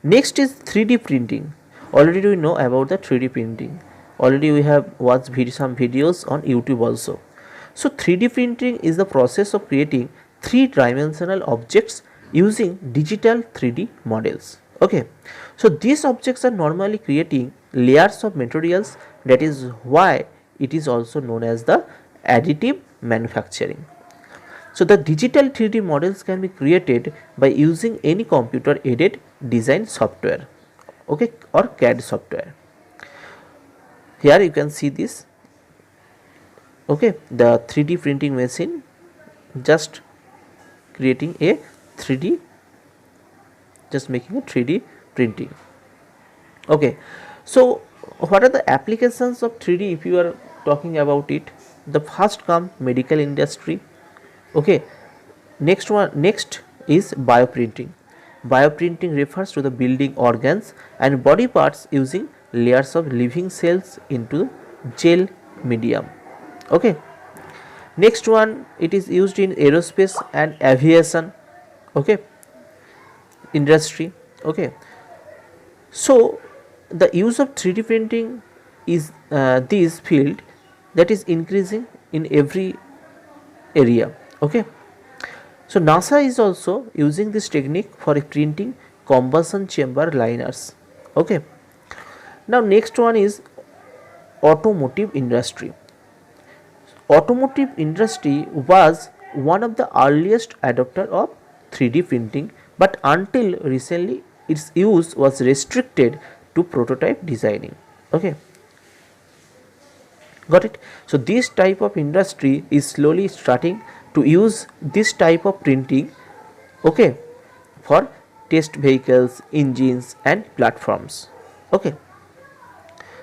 Next is 3D printing. Already we know about the 3D printing. Already we have watched some videos on YouTube also. So 3D printing is the process of creating three-dimensional objects using digital 3D models. Okay, so these objects are normally creating layers of materials. That is why it is also known as the additive manufacturing. So the digital 3D models can be created by using any computer aided design software, okay, or CAD software. Here you can see this, okay, the 3D printing machine just creating a 3D, just making a 3D printing. Okay, so what are the applications of 3D if you are talking about it? The first come medical industry. Okay, next is bioprinting. Bioprinting refers to the building organs and body parts using layers of living cells into gel medium. Okay, next one, it is used in aerospace and aviation, okay, industry. Okay, so the use of 3D printing is this field that is increasing in every area. Okay, so NASA is also using this technique for printing combustion chamber liners. Okay, now next one is automotive industry. Automotive industry was one of the earliest adopter of 3D printing, but until recently its use was restricted to prototype designing. Okay, got it? So this type of industry is slowly starting to use this type of printing, okay, for test vehicles, engines and platforms. Okay,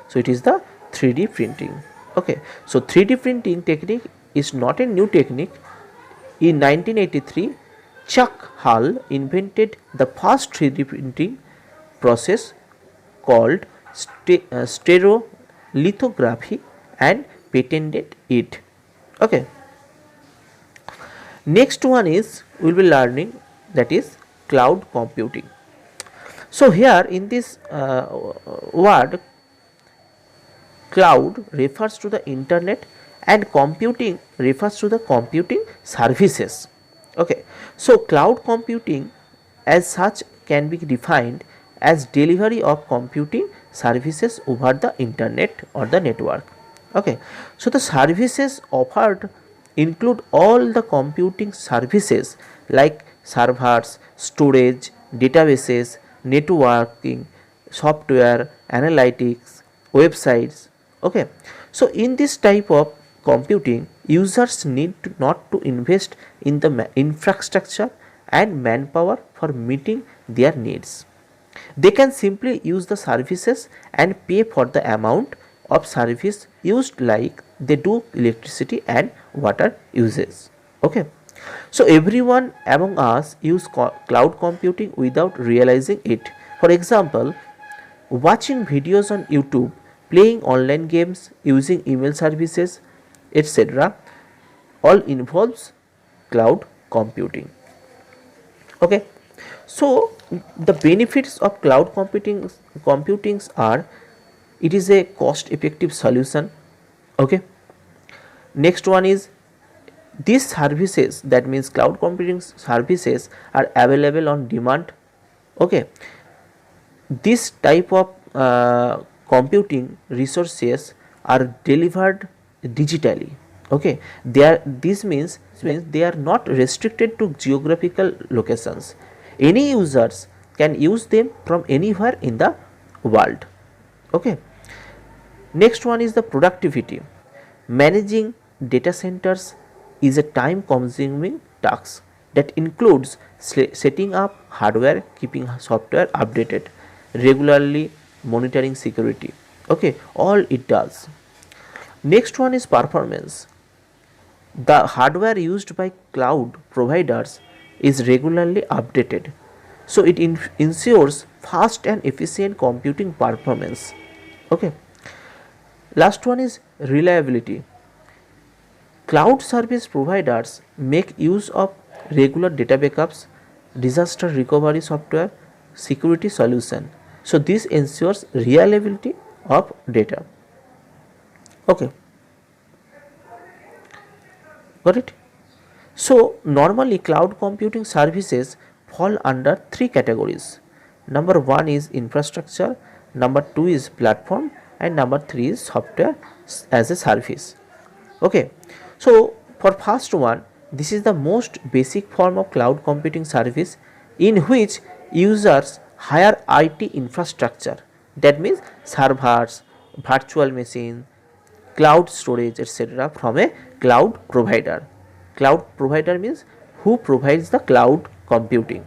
so it is the 3D printing. Okay, so 3D printing technique is not a new technique. In 1983, Chuck Hull invented the first 3D printing process called stereolithography and patented it. Okay, next one is we will be learning, that is cloud computing. So here in this word, cloud refers to the internet and computing refers to the computing services. Okay, so cloud computing as such can be defined as delivery of computing services over the internet or the network. Okay, so the services offered include all the computing services like servers, storage, databases, networking, software, analytics, websites. Okay, so in this type of computing, users need not to invest in the infrastructure and manpower for meeting their needs. They can simply use the services and pay for the amount of service used, like they do electricity and water usage. Okay, so everyone among us use cloud computing without realizing it. For example, watching videos on YouTube, playing online games, using email services, etc., all involves cloud computing. Okay, so the benefits of cloud computing are, it is a cost effective solution. Okay, next one is these services, that means cloud computing services are available on demand. Okay, this type of computing resources are delivered digitally. Okay, this means they are not restricted to geographical locations. Any users can use them from anywhere in the world. Okay, next one is the productivity. Managing data centers is a time consuming task that includes setting up hardware, keeping software updated regularly, monitoring security. Okay, all it does. Next one is performance. The hardware used by cloud providers is regularly updated, so it ensures fast and efficient computing performance. Okay, last one is reliability. Cloud service providers make use of regular data backups, disaster recovery software, security solution. So this ensures reliability of data. Okay, got it? So normally cloud computing services fall under three categories. Number one is infrastructure, number two is platform, and number three is software as a service. Okay, so for first one, this is the most basic form of cloud computing service in which users hire IT infrastructure, that means servers, virtual machine, cloud storage, etc., from a cloud provider. Cloud provider means who provides the cloud computing.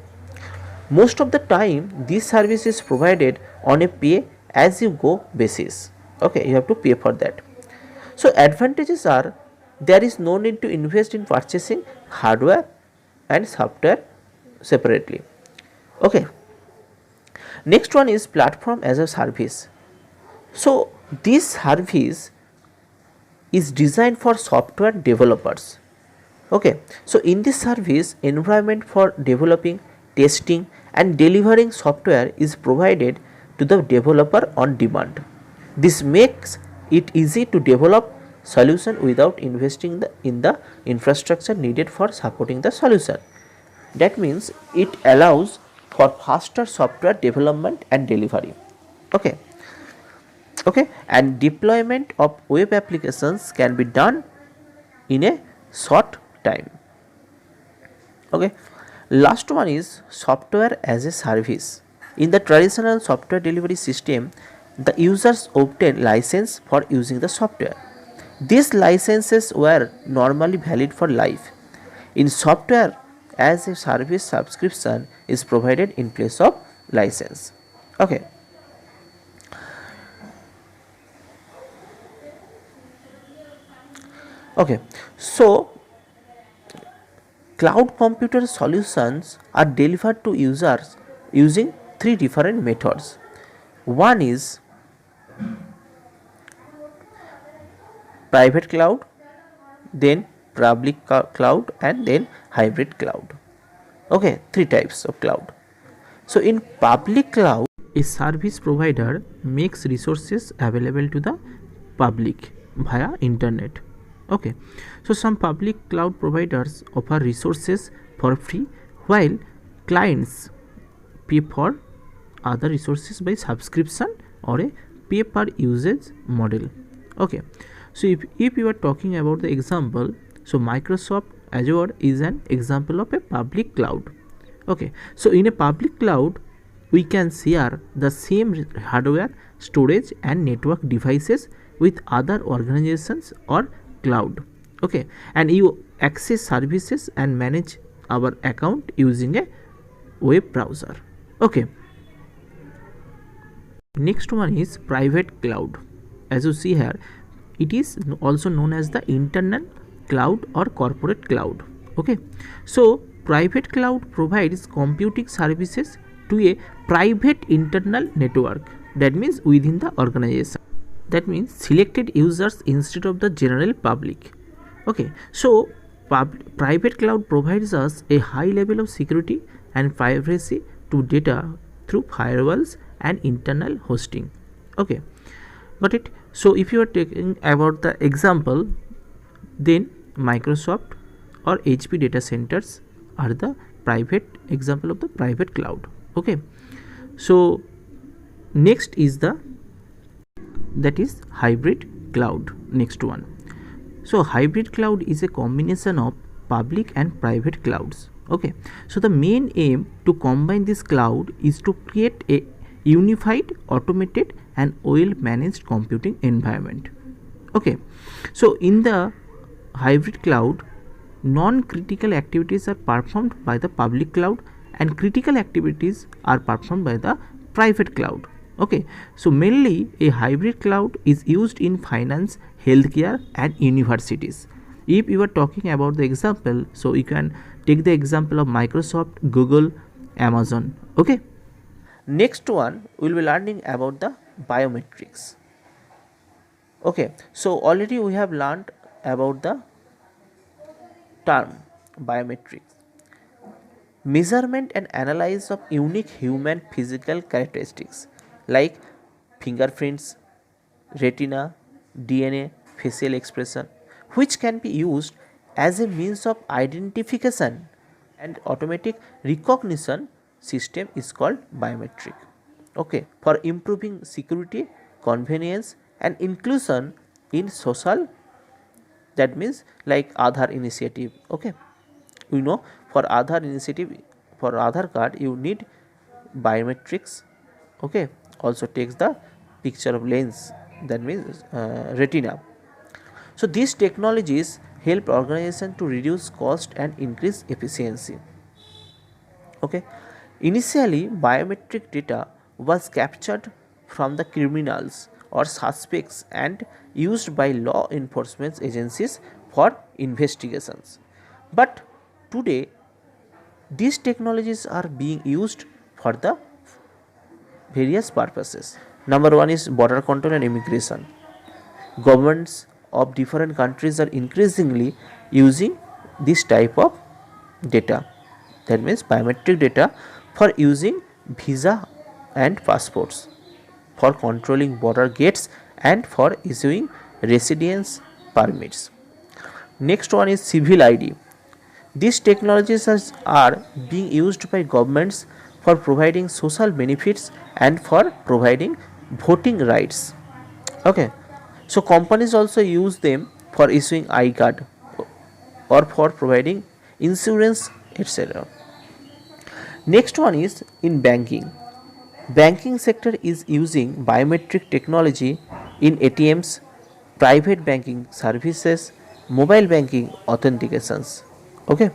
Most of the time this service is provided on a pay as you go basis. Okay, you have to pay for that. So advantages are, there is no need to invest in purchasing hardware and software separately. Okay, next one is platform as a service. So this service is designed for software developers. Okay, so in this service, environment for developing, testing and delivering software is provided to the developer on demand. This makes it easy to develop solution without investing in the infrastructure needed for supporting the solution. That means it allows for faster software development and delivery. Okay, and deployment of web applications can be done in a short time. Okay, last one is software as a service. In the traditional software delivery system, the users obtain license for using the software. These licenses were normally valid for life. In software as a service, subscription is provided in place of license. Okay, so cloud computer solutions are delivered to users using three different methods. One is private cloud, then public cloud, and then hybrid cloud. Okay, three types of cloud. So in public cloud, a service provider makes resources available to the public via internet. Okay, so some public cloud providers offer resources for free, while clients pay for other resources by subscription or a pay per usage model. Okay, so if you are talking about the example, so Microsoft Azure is an example of a public cloud. Okay, so in a public cloud we can share the same hardware, storage and network devices with other organizations or cloud. Okay, and you access services and manage our account using a web browser. Okay, next one is private cloud. As you see here, it is also known as the internal cloud or corporate cloud. Okay, so private cloud provides computing services to a private internal network, that means within the organization, that means selected users instead of the general public. Okay, so private cloud provides us a high level of security and privacy to data through firewalls and internal hosting. Okay, got it? So if you are taking about the example, then Microsoft or HP data centers are the private example of the private cloud. Okay, so next is that is hybrid cloud. Next one, so hybrid cloud is a combination of public and private clouds. Okay, so the main aim to combine this cloud is to create a unified, automated and well managed computing environment. Okay, so in the hybrid cloud, non-critical activities are performed by the public cloud and critical activities are performed by the private cloud. Okay, so mainly a hybrid cloud is used in finance, healthcare and universities. If you are talking about the example, so you can take the example of Microsoft, Google, Amazon. Okay, next one we will be learning about the biometrics. Okay, so already we have learned about the term biometrics. measurement and analysis of unique human physical characteristics like fingerprints, retina, DNA, facial expression, which can be used as a means of identification and automatic recognition system is called biometric. Okay, for improving security, convenience, and inclusion in social, that means like Aadhaar initiative. Okay, you know, for Aadhaar initiative, for Aadhaar card you need biometrics. Okay, also takes the picture of lens, that means retina. So these technologies help organization to reduce cost and increase efficiency. Okay, initially biometric data was captured from the criminals or suspects and used by law enforcement agencies for investigations, but today these technologies are being used for the various purposes. Number one is border control and immigration. Governments of different countries are increasingly using this type of data, that means biometric data, for using visa and passports, for controlling border gates, and for issuing residence permits. Next one is civil ID. These technologies are being used by governments for providing social benefits and for providing voting rights. Okay, so companies also use them for issuing I-card or for providing insurance, etc. Next one is in banking. Banking sector is using biometric technology in ATMs, private banking services, mobile banking authentications. Okay.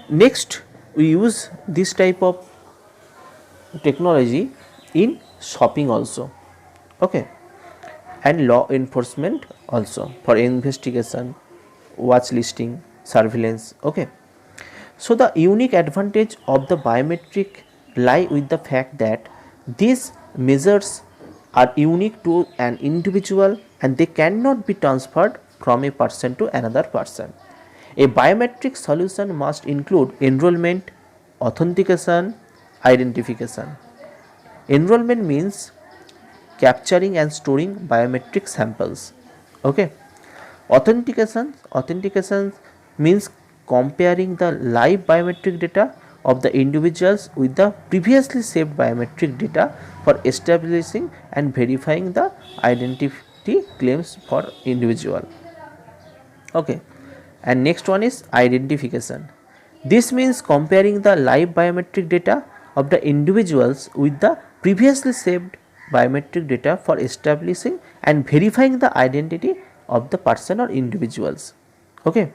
Next, we use this type of technology in shopping also. Okay, and law enforcement also for investigation, watch listing, surveillance. Okay, so the unique advantage of the biometric lie with the fact that these measures are unique to an individual and they cannot be transferred from a person to another person. A biometric solution must include enrollment, authentication, identification. Enrollment means capturing and storing biometric samples. Okay. Authentication means comparing the live biometric data of the individuals with the previously saved biometric data for establishing and verifying the identity claims for individual. Okay, and next one is identification. This means comparing the live biometric data of the individuals with the previously saved biometric data for establishing and verifying the identity of the person or individuals. Okay,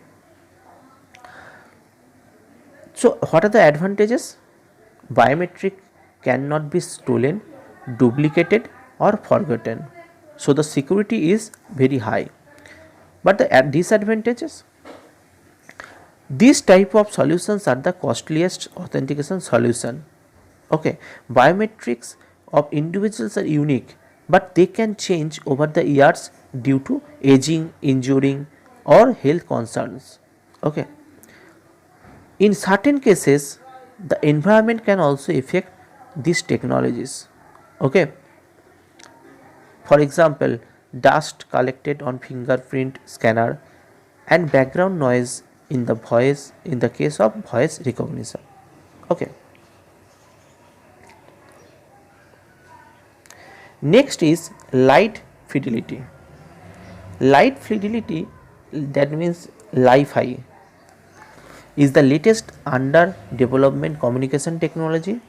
so what are the advantages? Biometric cannot be stolen, duplicated, or forgotten, so the security is very high. But the disadvantages, these type of solutions are the costliest authentication solution. Okay, biometrics of individuals are unique, but they can change over the years due to aging, injuring, or health concerns. Okay, in certain cases, the environment can also affect these technologies. Okay, for example, dust collected on fingerprint scanner and background noise in the case of voice recognition. Okay, next is light fidelity. Light fidelity, that means Li-Fi, is the latest under development communication technology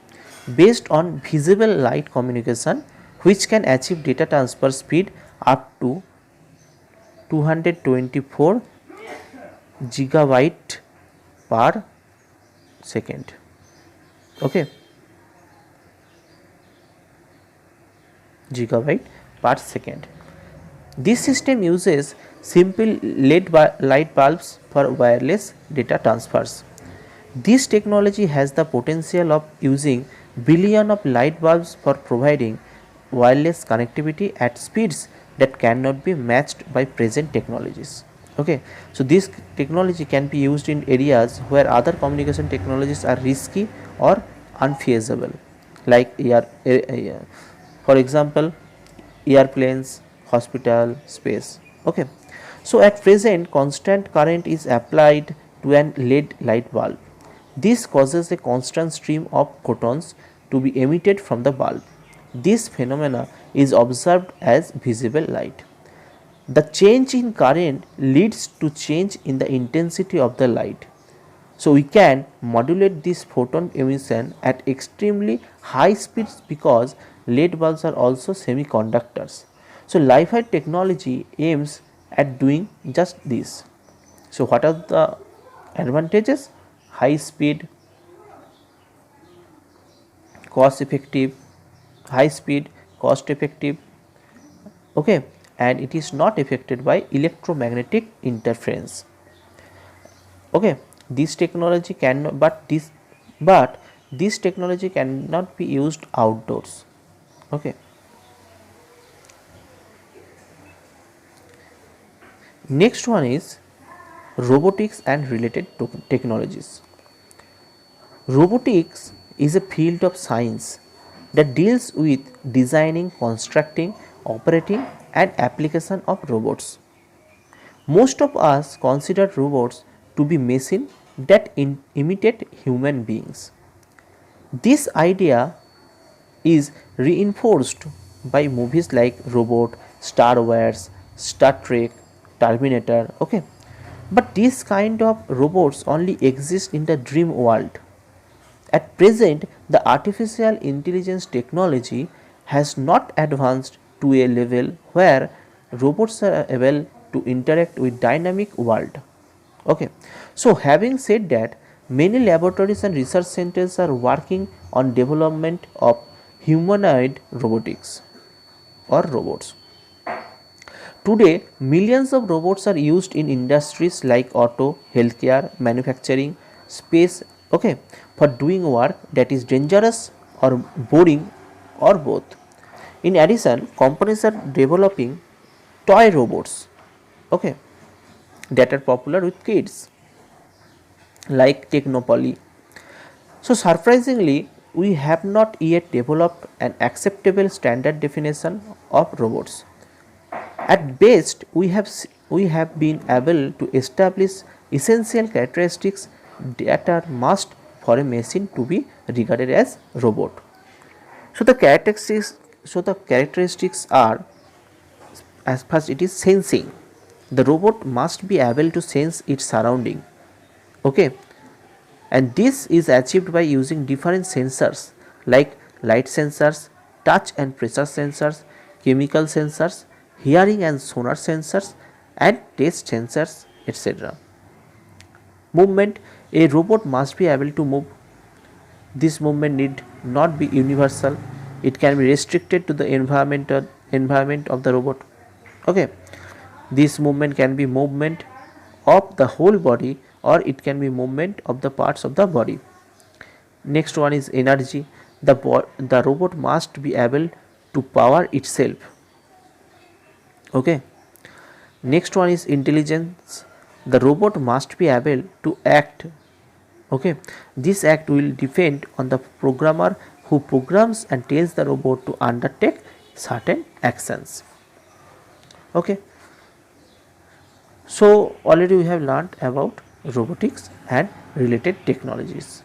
based on visible light communication, which can achieve data transfer speed up to 224 gigabyte per second. Okay, gigabyte per second. This system uses simple LED light bulbs for wireless data transfers. This technology has the potential of using billion of light bulbs for providing wireless connectivity at speeds that cannot be matched by present technologies. Okay, so this technology can be used in areas where other communication technologies are risky or unfeasible, like for example, airplanes, hospital, space. Okay, so at present, constant current is applied to an LED light bulb. This causes a constant stream of photons to be emitted from the bulb. This phenomena is observed as visible light. The change in current leads to change in the intensity of the light. So we can modulate this photon emission at extremely high speeds because LED bulbs are also semiconductors. So Li-Fi technology aims at doing just this. So what are the advantages? High speed, cost effective, high speed, cost effective, okay, and it is not affected by electromagnetic interference. Okay, this technology can but this technology cannot be used outdoors. Okay, next one is robotics and related technologies. Robotics is a field of science that deals with designing, constructing, operating and application of robots. Most of us consider robots to be machines that imitate human beings. This idea is reinforced by movies like Robot, Star Wars, Star Trek, Terminator. Okay, but this kind of robots only exist in the dream world. At present, the artificial intelligence technology has not advanced to a level where robots are able to interact with dynamic world. Okay, so having said that, many laboratories and research centers are working on development of humanoid robotics or robots. Today, millions of robots are used in industries like auto, healthcare, manufacturing, space, okay, for doing work that is dangerous or boring or both. In addition, companies are developing toy robots, okay, that are popular with kids like Technopoly. So surprisingly, we have not yet developed an acceptable standard definition of robots. At best, we have been able to establish essential characteristics that are must for a machine to be regarded as robot. So the characteristics are, as first it is sensing. The robot must be able to sense its surrounding. Okay, and this is achieved by using different sensors like light sensors, touch and pressure sensors, chemical sensors, hearing and sonar sensors and taste sensors, etc. Movement. A robot must be able to move. This movement need not be universal. It can be restricted to the environment of the robot. Okay, this movement can be movement of the whole body or it can be movement of the parts of the body. Next one is energy. The robot must be able to power itself. Okay, next one is intelligence. The robot must be able to act. Okay, this act will depend on the programmer who programs and tells the robot to undertake certain actions. Okay, so already we have learned about robotics and related technologies.